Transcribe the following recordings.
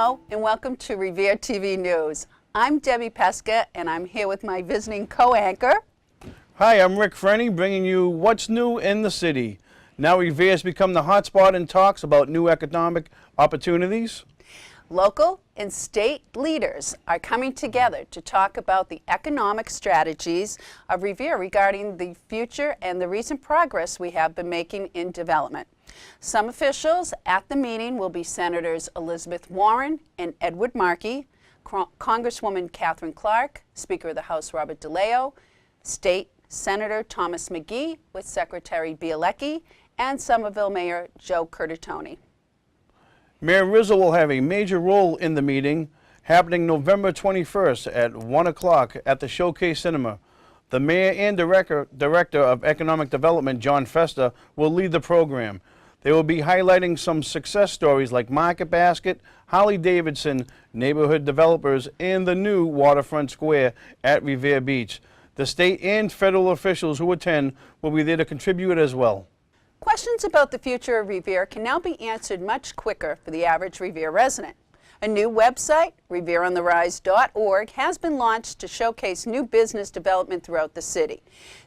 Hello and welcome to Revere TV News. I'm Debbie Peczka and I'm here with my visiting co-anchor. Hi, I'm Rick Freni bringing you what's new in the city. Now Revere has become the hotspot in talks about new economic opportunities. Local and state leaders are coming together to talk about the economic strategies of Revere regarding the future and the recent progress we have been making in development. Some officials at the meeting will be Senators Elizabeth Warren and Edward Markey, Congresswoman Catherine Clark, Speaker of the House Robert DeLeo, State Senator Thomas McGee with Secretary Bielecki, and Somerville Mayor Joe Curtatone. Mayor Rizzo will have a major role in the meeting, happening November 21st at 1 o'clock at the Showcase Cinema. The mayor and director of economic development, John Festa, will lead the program. They will be highlighting some success stories like Market Basket, Harley Davidson, neighborhood developers, and the new waterfront square at Revere Beach. The state and federal officials who attend will be there to contribute as well. Questions about the future of Revere can now be answered much quicker for the average Revere resident. A new website, revereontherise.org, has been launched to showcase new business development throughout the city.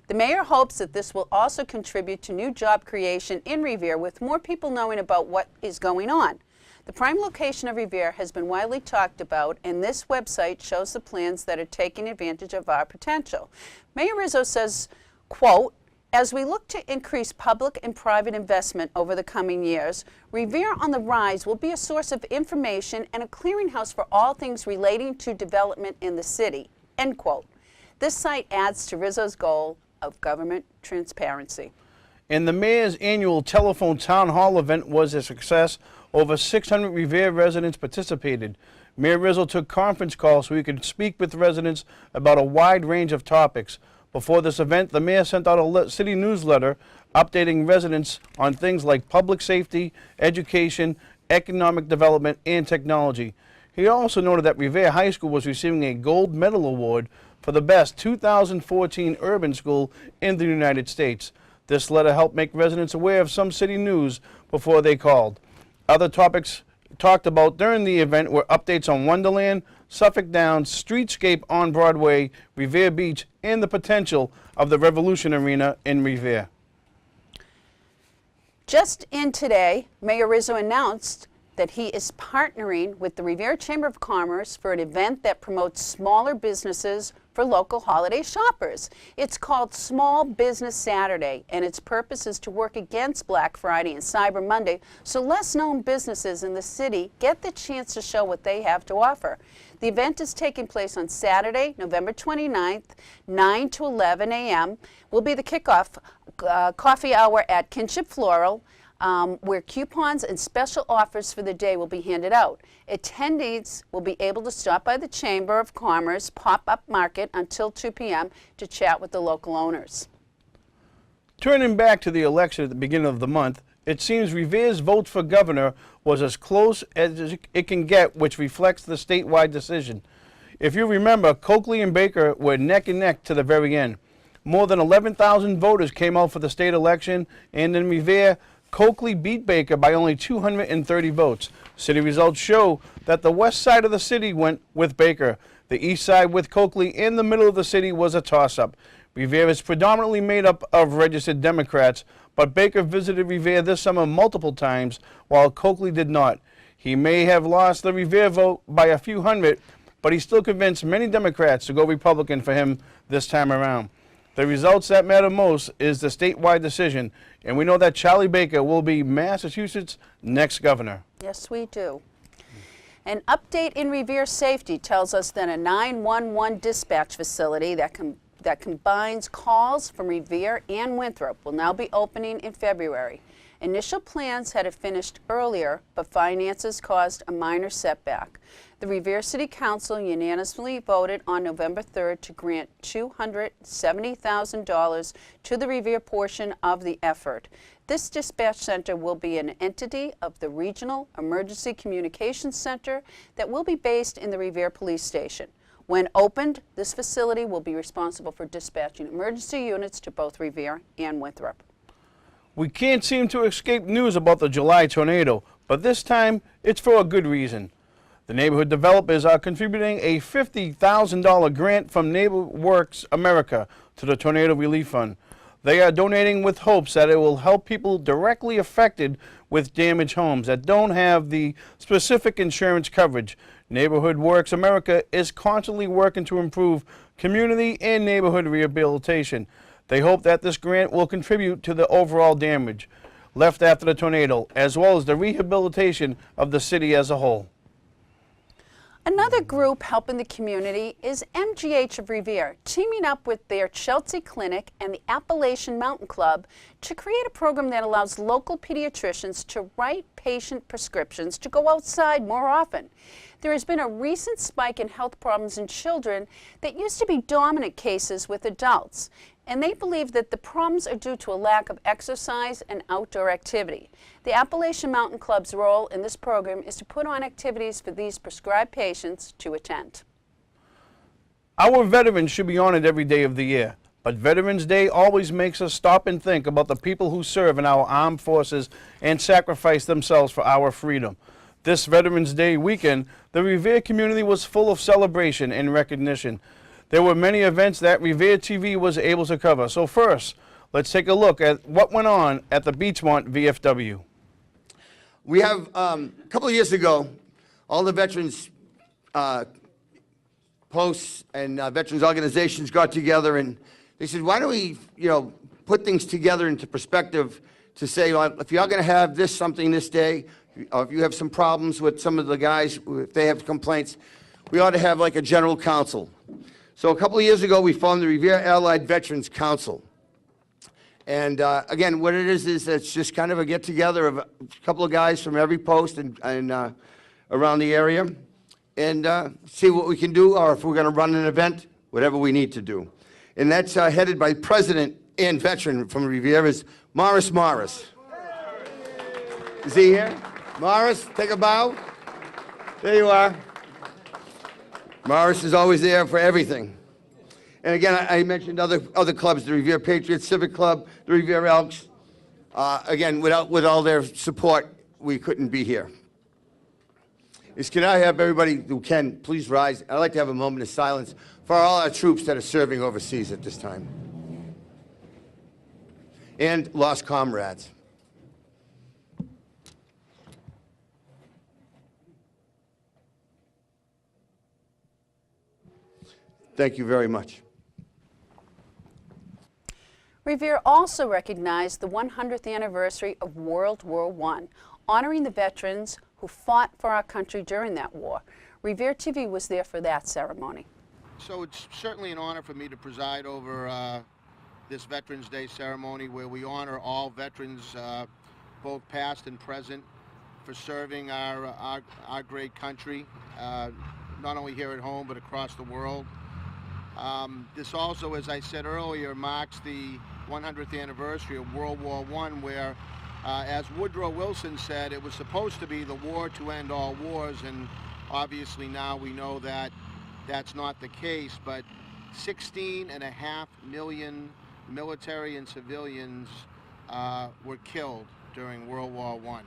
The mayor hopes that this will also contribute to new job creation in Revere, with more people knowing about what is going on. The prime location of Revere has been widely talked about, and this website shows the plans that are taking advantage of our potential. Mayor Rizzo says, quote, "As we look to increase public and private investment over the coming years, Revere on the Rise will be a source of information and a clearinghouse for all things relating to development in the city." End quote. This site adds to Rizzo's goal of government transparency. And the mayor's annual telephone town hall event was a success. Over 600 Revere residents participated. Mayor Rizzo took conference calls so he could speak with residents about a wide range of topics. Before this event, the mayor sent out a city newsletter updating residents on things like public safety, education, economic development, and technology. He also noted that Revere High School was receiving a gold medal award for the best 2014 urban school in the United States. This letter helped make residents aware of some city news before they called. Other topics talked about during the event were updates on Wonderland, Suffolk Downs, Streetscape on Broadway, Revere Beach, and the potential of the Revolution Arena in Revere. Just in today, Mayor Rizzo announced that he is partnering with the Revere Chamber of Commerce for an event that promotes smaller businesses for local holiday shoppers. It's called Small Business Saturday, and its purpose is to work against Black Friday and Cyber Monday so less known businesses in the city get the chance to show what they have to offer. The event is taking place on Saturday, November 29th, 9 to 11 a.m. will be the kickoff coffee hour at Kinship Floral, where coupons and special offers for the day will be handed out. Attendees will be able to stop by the Chamber of Commerce pop-up market until 2 p.m. to chat with the local owners. Turning back to the election at the beginning of the month, it seems Revere's vote for governor was as close as it can get, which reflects the statewide decision. If you remember, Coakley and Baker were neck and neck to the very end. More than 11,000 voters came out for the state election, and in Revere, Coakley beat Baker by only 230 votes. City results show that the west side of the city went with Baker. The east side with Coakley, and the middle of the city was a toss-up. Revere is predominantly made up of registered Democrats, but Baker visited Revere this summer multiple times, while Coakley did not. He may have lost the Revere vote by a few hundred, but he still convinced many Democrats to go Republican for him this time around. The results that matter most is the statewide decision, and we know that Charlie Baker will be Massachusetts' next governor. Yes, we do. An update in Revere safety tells us that a 911 dispatch facility that combines calls from Revere and Winthrop will now be opening in February. Initial plans had it finished earlier, but finances caused a minor setback. The Revere City Council unanimously voted on November 3rd to grant $270,000 to the Revere portion of the effort. This dispatch center will be an entity of the Regional Emergency Communications Center that will be based in the Revere Police Station. When opened, this facility will be responsible for dispatching emergency units to both Revere and Winthrop. We can't seem to escape news about the July tornado, but this time it's for a good reason. The neighborhood developers are contributing a $50,000 grant from NeighborWorks America to the Tornado Relief Fund. They are donating with hopes that it will help people directly affected with damaged homes that don't have the specific insurance coverage. Neighborhood Works America is constantly working to improve community and neighborhood rehabilitation. They hope that this grant will contribute to the overall damage left after the tornado, as well as the rehabilitation of the city as a whole. Another group helping the community is MGH of Revere, teaming up with their Chelsea Clinic and the Appalachian Mountain Club to create a program that allows local pediatricians to write patient prescriptions to go outside more often. There has been a recent spike in health problems in children that used to be dominant cases with adults, and they believe that the problems are due to a lack of exercise and outdoor activity. The Appalachian Mountain Club's role in this program is to put on activities for these prescribed patients to attend. Our veterans should be honored every day of the year, but Veterans Day always makes us stop and think about the people who serve in our armed forces and sacrifice themselves for our freedom. This Veterans Day weekend, the Revere community was full of celebration and recognition. There were many events that Revere TV was able to cover. So first, let's take a look at what went on at the Beachmont VFW. We have, a couple of years ago, all the veterans posts and veterans organizations got together and they said, why don't we, put things together into perspective to say, well, if you're going to have something this day, or if you have some problems with some of the guys, if they have complaints, we ought to have like a general council. So a couple of years ago, we formed the Revere Allied Veterans Council. And again, what it is it's just kind of a get-together of a couple of guys from every post and around the area and see what we can do, or if we're going to run an event, whatever we need to do. And that's headed by President and veteran from Revere, is Morris Morris. Is he here? Morris, take a bow. There you are. Morris is always there for everything. And again, I mentioned other clubs, the Revere Patriots Civic Club, the Revere Elks. Again, with all their support, we couldn't be here. Can I have everybody who can please rise? I'd like to have a moment of silence for all our troops that are serving overseas at this time. And lost comrades. Thank you very much. Revere also recognized the 100th anniversary of World War I, honoring the veterans who fought for our country during that war. Revere TV was there for that ceremony. So it's certainly an honor for me to preside over this Veterans Day ceremony where we honor all veterans, both past and present, for serving our great country, not only here at home but across the world. This also, as I said earlier, marks the 100th anniversary of World War I, where, as Woodrow Wilson said, it was supposed to be the war to end all wars, and obviously now we know that that's not the case, but 16.5 million military and civilians were killed during World War I.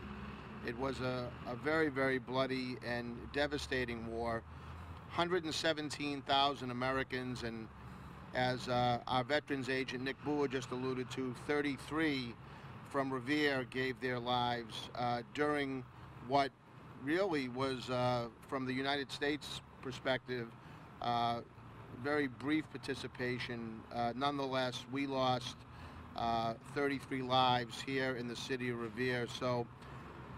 It was a very, very bloody and devastating war. 117,000 Americans, and as our veterans agent Nick Boer just alluded to, 33 from Revere gave their lives during what really was, from the United States perspective, very brief participation. Nonetheless, we lost 33 lives here in the city of Revere. So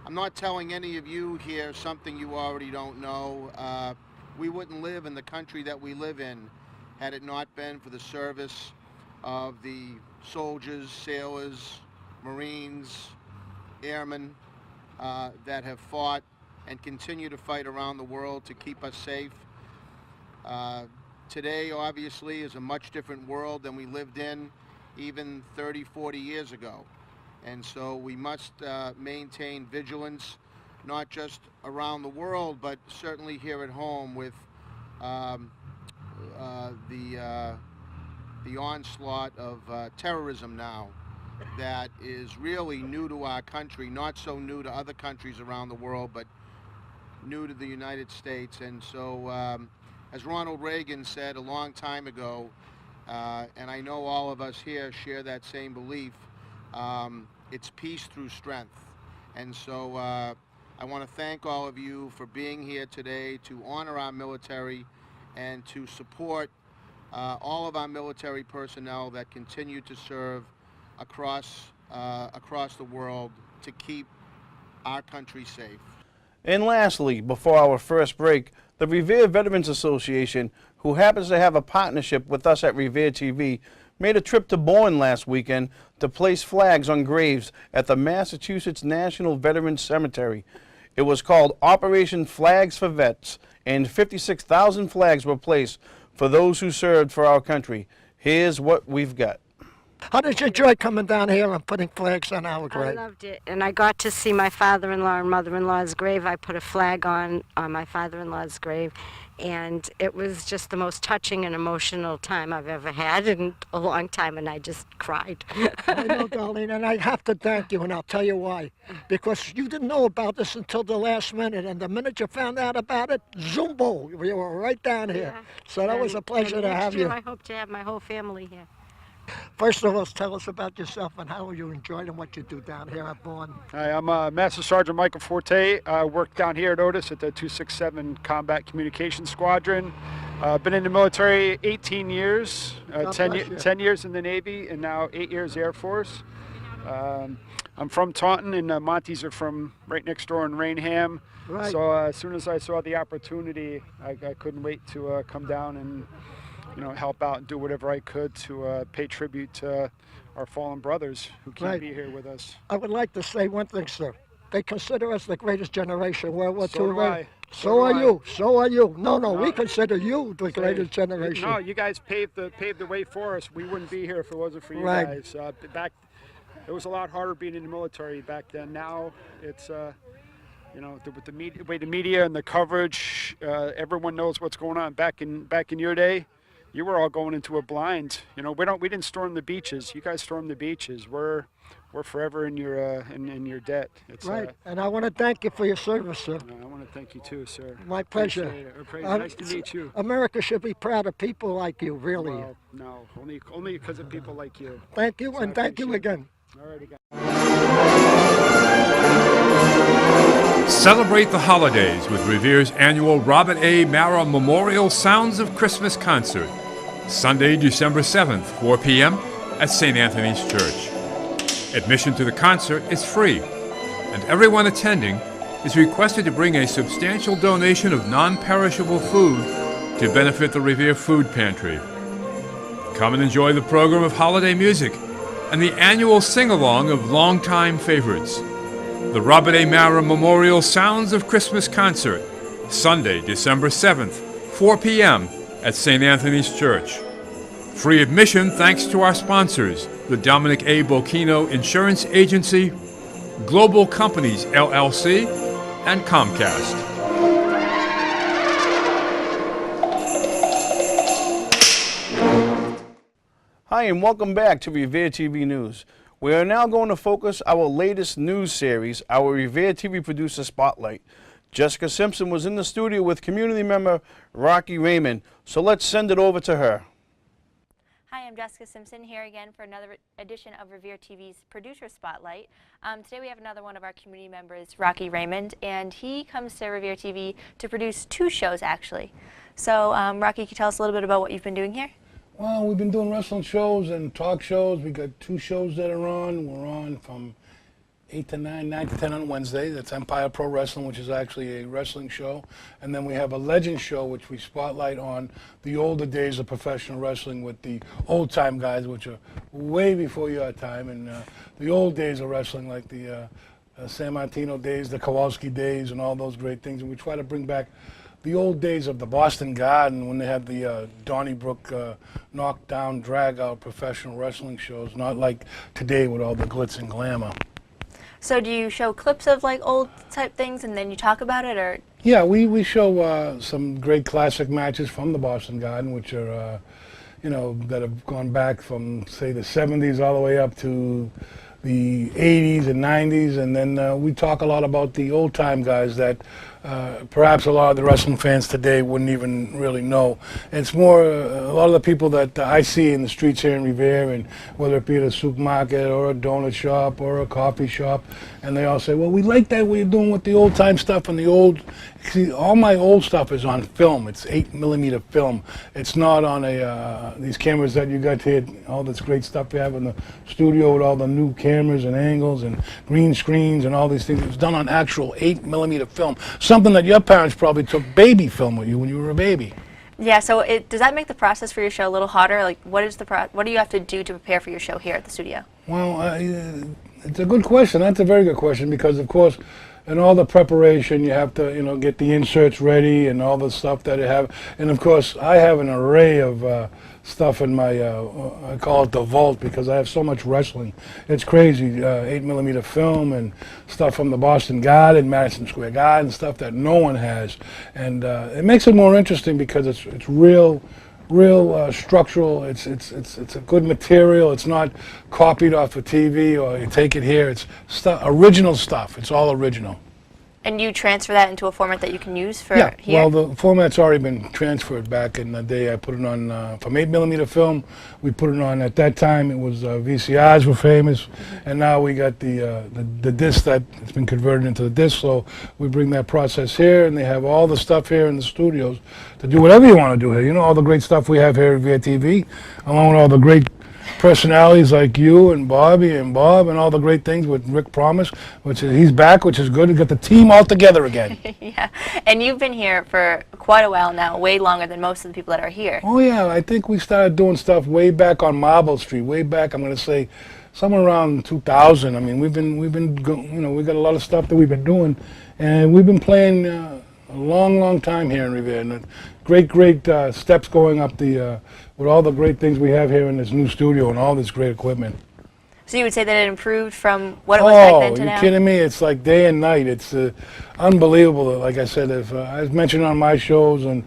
I'm not telling any of you here something you already don't know. We wouldn't live in the country that we live in had it not been for the service of the soldiers, sailors, Marines, airmen that have fought and continue to fight around the world to keep us safe. Today, obviously, is a much different world than we lived in even 30, 40 years ago. And so we must maintain vigilance, not just around the world, but certainly here at home with the onslaught of terrorism now that is really new to our country, not so new to other countries around the world, but new to the United States. And so, as Ronald Reagan said a long time ago, and I know all of us here share that same belief, it's peace through strength. And so I want to thank all of you for being here today to honor our military and to support all of our military personnel that continue to serve across the world to keep our country safe. And lastly, before our first break, the Revere Veterans Association, who happens to have a partnership with us at Revere TV, made a trip to Bourne last weekend to place flags on graves at the Massachusetts National Veterans Cemetery. It was called Operation Flags for Vets, and 56,000 flags were placed for those who served for our country. Here's what we've got. How did you enjoy coming down here and putting flags on our I grave? loved it, and I got to see my father-in-law and mother-in-law's grave. I put a flag on my father-in-law's grave, and it was just the most touching and emotional time I've ever had in a long time, and I just cried. I know, Darlene, and I have to thank you, and I'll tell you why. Because you didn't know about this until the last minute, and the minute you found out about it, zumbo, we were right down here. Yeah. So that was a pleasure to have you. I hope to have my whole family here. First of all, tell us about yourself and how you enjoyed and what you do down here at Bourne. Hi, I'm Master Sergeant Michael Forte. I work down here at Otis at the 267 Combat Communications Squadron. Been in the military 18 years, 10 years in the Navy, and now 8 years Air Force. I'm from Taunton, and Monty's are from right next door in Rainham. Right. So as soon as I saw the opportunity, I couldn't wait to come down and help out and do whatever I could to pay tribute to our fallen brothers who can't be here with us. I would like to say one thing, sir. They consider us the greatest generation. World War So II. do I. So are I. you. So are you. No, we consider you the greatest generation. No, you guys paved the way for us. We wouldn't be here if it wasn't for you Right. guys. It was a lot harder being in the military back then. Now it's with the way the media and the coverage, everyone knows what's going on. Back in your day, you were all going into a blind. We didn't storm the beaches. You guys stormed the beaches. We're forever in your debt. It's, Right, and I want to thank you for your service, sir. I want to thank you too, sir. My pleasure. Appreciate it. Nice to meet you. America should be proud of people like you, really. Well, no, only because of people like you. Thank you, So and I thank you appreciate again. Alrighty, guys. Celebrate the holidays with Revere's annual Robert A. Mara Memorial Sounds of Christmas concert, Sunday, December 7th, 4 p.m. at St. Anthony's Church. Admission to the concert is free, and everyone attending is requested to bring a substantial donation of non-perishable food to benefit the Revere Food Pantry. Come and enjoy the program of holiday music and the annual sing-along of longtime favorites. The Robert A. Mara Memorial Sounds of Christmas Concert, Sunday, December 7th, 4 p.m. at St. Anthony's Church. Free admission thanks to our sponsors, the Dominic A. Bocchino Insurance Agency, Global Companies, LLC, and Comcast. Hi, and welcome back to Revere TV News. We are now going to focus our latest news series, our Revere TV Producer Spotlight. Jessica Simpson was in the studio with community member Rocky Raymond, so let's send it over to her. Hi, I'm Jessica Simpson here again for another edition of Revere TV's Producer Spotlight. Today we have another one of our community members, Rocky Raymond, and he comes to Revere TV to produce 2 shows actually. So Rocky, can you tell us a little bit about what you've been doing here? Well, we've been doing wrestling shows and talk shows. We got 2 shows that are on. We're on from 8 to 9, 9 to 10 on Wednesday. That's Empire Pro Wrestling, which is actually a wrestling show. And then we have a legend show, which we spotlight on the older days of professional wrestling with the old-time guys, which are way before your time. And the old days of wrestling, like the San Martino days, the Kowalski days, and all those great things. And we try to bring back the old days of the Boston Garden when they had the Donnybrook knockdown, drag-out professional wrestling shows, not like today with all the glitz and glamour. So do you show clips of like old type things and then you talk about it, or? Yeah, we show some great classic matches from the Boston Garden, which are, that have gone back from, say, the 70s all the way up to the 80s and 90s, and then we talk a lot about the old-time guys that perhaps a lot of the wrestling fans today wouldn't even really know. It's more a lot of the people that I see in the streets here in Revere, and whether it be at a supermarket or a donut shop or a coffee shop, and they all say, well, we like that what you're doing with the old time stuff and the old. See, all my old stuff is on film. It's 8mm film. It's not on these cameras that you got here, all this great stuff you have in the studio with all the new cameras and angles and green screens and all these things. It's done on actual 8mm film. Something that your parents probably took baby film with you when you were a baby. Yeah, so does that make the process for your show a little harder? Like, what do you have to do to prepare for your show here at the studio? Well, it's a good question. That's a very good question, because of course, in all the preparation, you have to, get the inserts ready and all the stuff that you have. And of course, I have an array of stuff in my, I call it the vault, because I have so much wrestling. It's crazy, 8mm film and stuff from the Boston Garden, Madison Square Garden, stuff that no one has. And it makes it more interesting because it's real structural. It's a good material. It's not copied off of TV or you take it here. It's original stuff. It's all original. And you transfer that into a format that you can use for Yeah, here? well, the format's already been transferred back in the day. I put it on from 8mm film. We put it on, at that time, it was VCRs were famous, and now we got the disc that it's been converted into the disc, so we bring that process here, and they have all the stuff here in the studios to do whatever you want to do here. All the great stuff we have here at Revere TV, along with all the great personalities like you and Bobby and Bob and all the great things with Rick Promise, which is, he's back, which is good. We got the team all together again. Yeah, and you've been here for quite a while now, way longer than most of the people that are here. Oh yeah, I think we started doing stuff way back on Marble Street, way back, I'm going to say somewhere around 2000. I mean, we got a lot of stuff that we've been doing, and we've been playing a long time here in Revere, and great steps going up with all the great things we have here in this new studio and all this great equipment. So you would say that it improved from what it was back then to now? Oh, you kidding me? It's like day and night. It's unbelievable. Like I said, if I was mentioned on my shows, and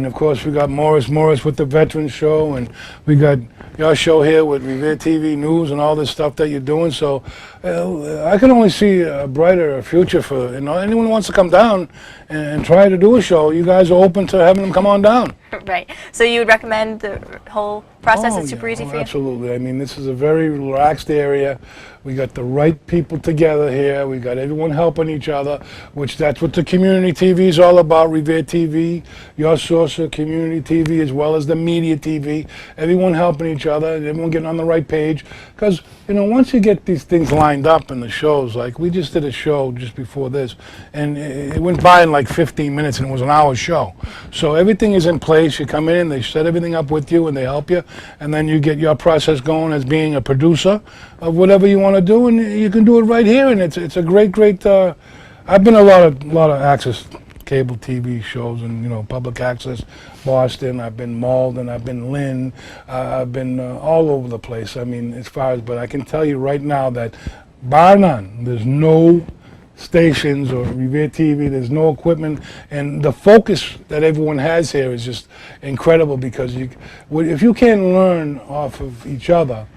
of course we got Morris with the Veterans Show, and we got your show here with Revere TV News and all this stuff that you're doing. So I can only see a brighter future for anyone who wants to come down and try to do a show. You guys are open to having them come on down. Right. So you would recommend the whole process? It's super easy for you? Absolutely. I mean, this is a very relaxed area. We got the right people together here. We got everyone helping each other, which that's what the community TV is all about. Revere TV, your source of community TV, as well as the media TV. Everyone helping each other, and everyone getting on the right page. Because once you get these things lined up in the shows, like we just did a show just before this, and it went by in like 15 minutes, and it was an hour show. So everything is in place. You come in, they set everything up with you, and they help you, and then you get your process going as being a producer of whatever you want to do, and you can do it right here. And it's a great. I've been a lot of access cable TV shows and public access, Boston. I've been Malden. I've been Lynn. I've been all over the place. I mean, as far as, but I can tell you right now that bar none, there's no stations or Revere TV, there's no equipment, and the focus that everyone has here is just incredible, because if you can't learn off of each other,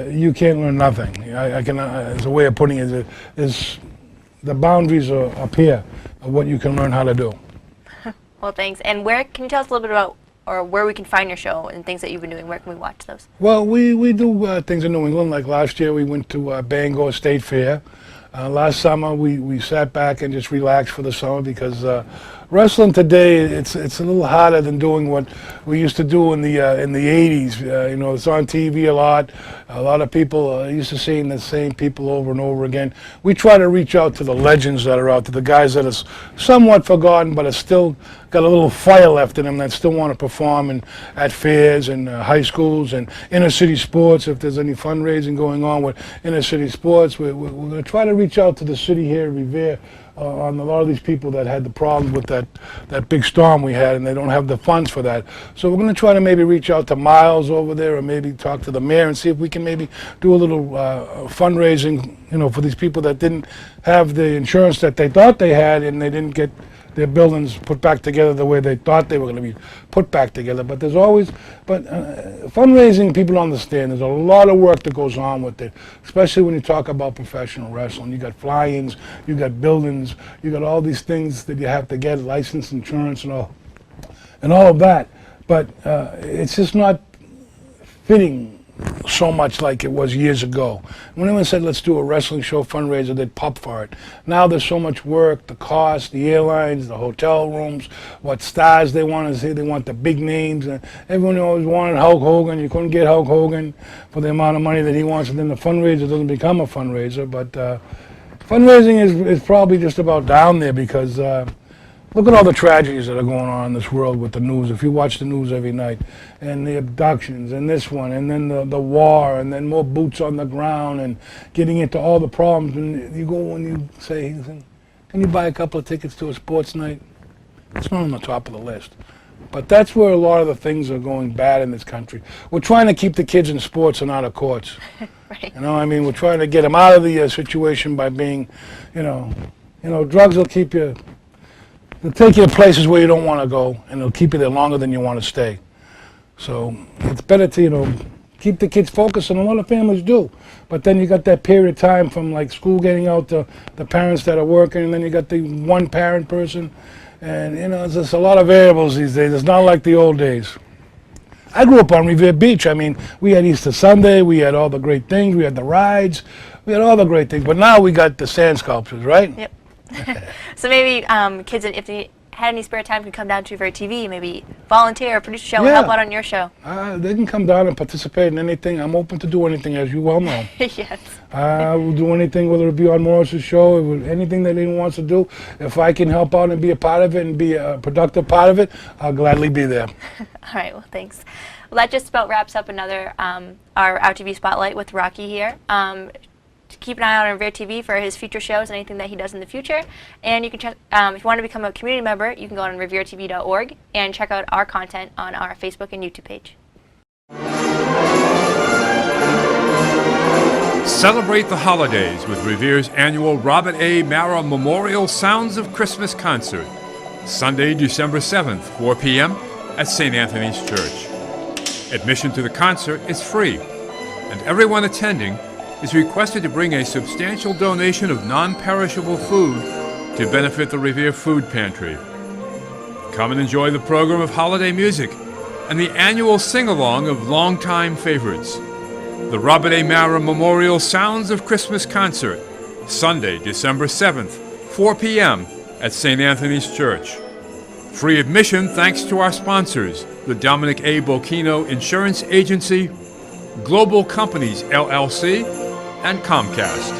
you can't learn nothing. As a way of putting it, is the boundaries are up here of what you can learn how to do. Well, thanks. And can you tell us a little bit about, or where we can find your show and things that you've been doing? Where can we watch those? Well, we do things in New England. Like last year, we went to Bangor State Fair. Last summer, we sat back and just relaxed for the summer, because wrestling today, it's a little harder than doing what we used to do in the 80s. It's on TV a lot. A lot of people are used to seeing the same people over and over again. We try to reach out to the legends that are out there, the guys that are somewhat forgotten but are still got a little fire left in them, that still want to perform at fairs and high schools and inner city sports. If there's any fundraising going on with inner city sports, we're going to try to reach out to the city here at Revere on a lot of these people that had the problems with that big storm we had, and they don't have the funds for that. So we're going to try to maybe reach out to Miles over there, or maybe talk to the mayor and see if we can maybe do a little fundraising, for these people that didn't have the insurance that they thought they had, and they didn't get their buildings put back together the way they thought they were going to be put back together. But there's always, fundraising, people understand, there's a lot of work that goes on with it, especially when you talk about professional wrestling. You got fly-ins, you got buildings, you got all these things that you have to get, license, insurance, and all of that. But it's just not fitting so much like it was years ago. When anyone said, let's do a wrestling show fundraiser, they'd pop for it. Now there's so much work, the cost, the airlines, the hotel rooms, what stars they want to see. They want the big names. And everyone always wanted Hulk Hogan. You couldn't get Hulk Hogan for the amount of money that he wants, and then the fundraiser doesn't become a fundraiser. But fundraising is probably just about down there because look at all the tragedies that are going on in this world with the news. If you watch the news every night, and the abductions, and this one, and then the war, and then more boots on the ground, and getting into all the problems, and you go and you say, can you buy a couple of tickets to a sports night? It's not on the top of the list. But that's where a lot of the things are going bad in this country. We're trying to keep the kids in sports and out of courts. Right. You know, I mean, we're trying to get them out of the situation by being, drugs will keep you. They'll take you to places where you don't want to go, and they'll keep you there longer than you want to stay. So it's better to, keep the kids focused, and a lot of families do. But then you got that period of time from like school getting out to the parents that are working, and then you got the one parent person. And, it's just a lot of variables these days. It's not like the old days. I grew up on Revere Beach. I mean, we had Easter Sunday, we had all the great things, we had the rides, we had all the great things. But now we got the sand sculptures, right? Yep. So maybe kids, if they had any spare time, could come down to Revere TV, maybe volunteer or produce a show and help out on your show. They can come down and participate in anything. I'm open to do anything, as you well know. Yes. I will do anything, whether it be on Morris's show, anything that anyone wants to do. If I can help out and be a part of it and be a productive part of it, I'll gladly be there. All right, well, thanks. Well, that just about wraps up another our RTV Spotlight with Rocky here. Keep an eye out on Revere TV for his future shows and anything that he does in the future. And you can check, if you want to become a community member, you can go on reveretv.org and check out our content on our Facebook and YouTube page. Celebrate the holidays with Revere's annual Robert A. Mara Memorial Sounds of Christmas concert, Sunday, December 7th, 4 p.m. at St. Anthony's Church. Admission to the concert is free, and everyone attending is requested to bring a substantial donation of non-perishable food to benefit the Revere Food Pantry. Come and enjoy the program of holiday music and the annual sing-along of longtime favorites. The Robert A. Mara Memorial Sounds of Christmas Concert, Sunday, December 7th, 4 p.m. at St. Anthony's Church. Free admission thanks to our sponsors, the Dominic A. Bocchino Insurance Agency, Global Companies, LLC, and Comcast.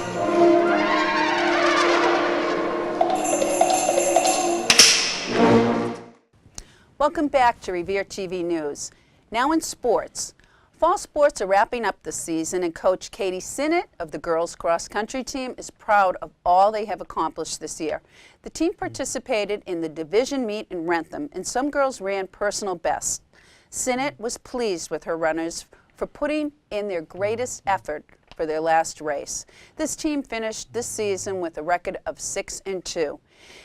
Welcome back to Revere TV News. Now in sports. Fall sports are wrapping up this season, and Coach Katie Sinnott of the girls cross country team is proud of all they have accomplished this year. The team participated in the division meet in Wrentham, and some girls ran personal bests. Sinnott was pleased with her runners for putting in their greatest effort for their last race. This team finished this season with a record of 6-2.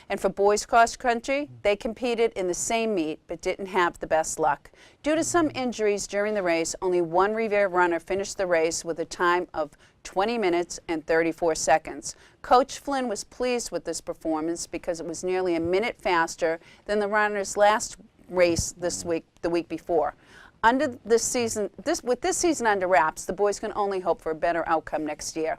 And for boys cross country, they competed in the same meet but didn't have the best luck. Due to some injuries during the race, only one Revere runner finished the race with a time of 20 minutes and 34 seconds. Coach Flynn was pleased with this performance because it was nearly a minute faster than the runner's last race the week before. With this season under wraps, the boys can only hope for a better outcome next year.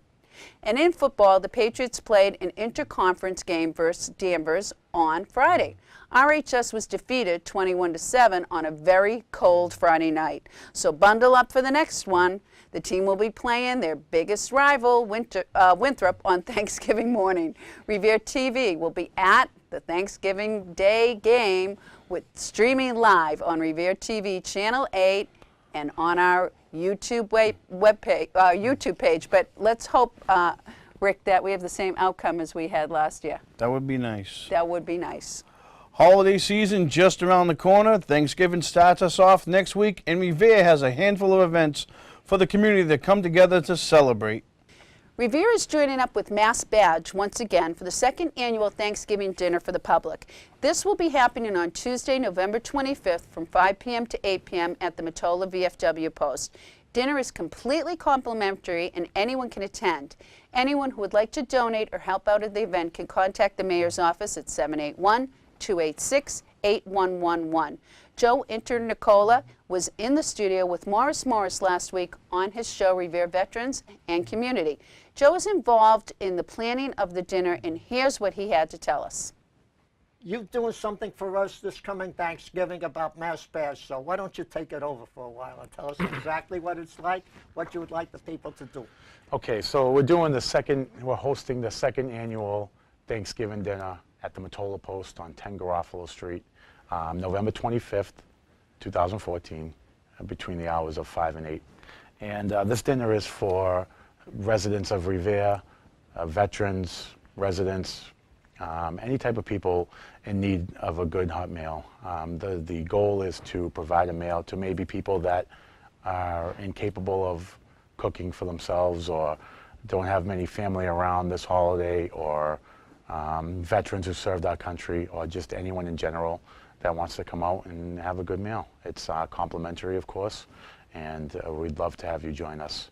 And in football, the Patriots played an interconference game versus Danvers on Friday. RHS was defeated 21-7 on a very cold Friday night. So bundle up for the next one. The team will be playing their biggest rival, Winthrop, on Thanksgiving morning. Revere TV will be at the Thanksgiving Day game with streaming live on Revere TV Channel 8 and on our YouTube YouTube page. But let's hope, Rick, that we have the same outcome as we had last year. That would be nice. That would be nice. Holiday season just around the corner. Thanksgiving starts us off next week, and Revere has a handful of events for the community that come together to celebrate. Revere is joining up with Mass Badge once again for the second annual Thanksgiving dinner for the public. This will be happening on Tuesday, November 25th from 5 p.m. to 8 p.m. at the Matola VFW post. Dinner is completely complimentary and anyone can attend. Anyone who would like to donate or help out at the event can contact the mayor's office at 781-286-8111. Joe Internicola was in the studio with Morris last week on his show Revere Veterans and Community. Joe is involved in the planning of the dinner, and here's what he had to tell us. You're doing something for us this coming Thanksgiving about Mass Badge, so why don't you take it over for a while and tell us exactly what it's like, what you would like the people to do. Okay, so we're hosting the second annual Thanksgiving dinner at the Matola Post on 10 Garofalo Street, November 25th, 2014, between the hours of 5 and 8. And this dinner is for residents of Revere, veterans, residents, any type of people in need of a good hot meal. The goal is to provide a meal to maybe people that are incapable of cooking for themselves or don't have many family around this holiday, or veterans who served our country, or just anyone in general that wants to come out and have a good meal. It's complimentary, of course, and we'd love to have you join us.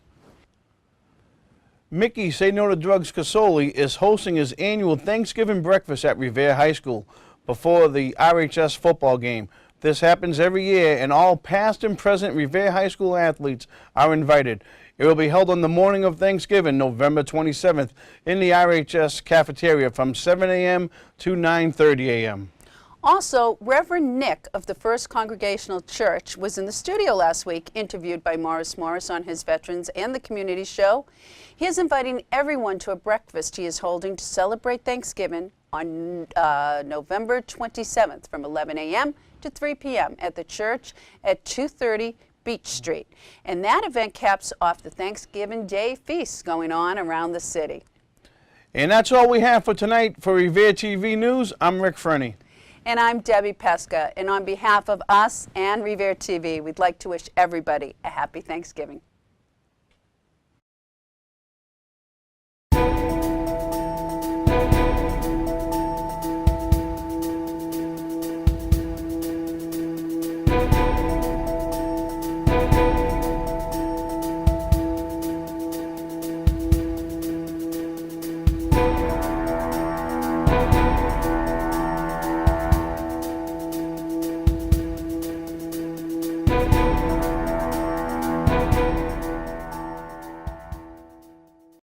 Mickey Say No to Drugs Casoli is hosting his annual Thanksgiving breakfast at Revere High School before the RHS football game. This happens every year, and all past and present Revere High School athletes are invited. It will be held on the morning of Thanksgiving, November 27th, in the RHS cafeteria from 7 a.m. to 9:30 a.m. Also, Reverend Nick of the First Congregational Church was in the studio last week, interviewed by Morris on his Veterans and the Community show. He is inviting everyone to a breakfast he is holding to celebrate Thanksgiving on November 27th from 11 a.m. to 3 p.m. at the church at 230 Beach Street. And that event caps off the Thanksgiving Day feasts going on around the city. And that's all we have for tonight. For Revere TV News, I'm Rick Freni. And I'm Debbie Peczka. And on behalf of us and Revere TV, we'd like to wish everybody a happy Thanksgiving.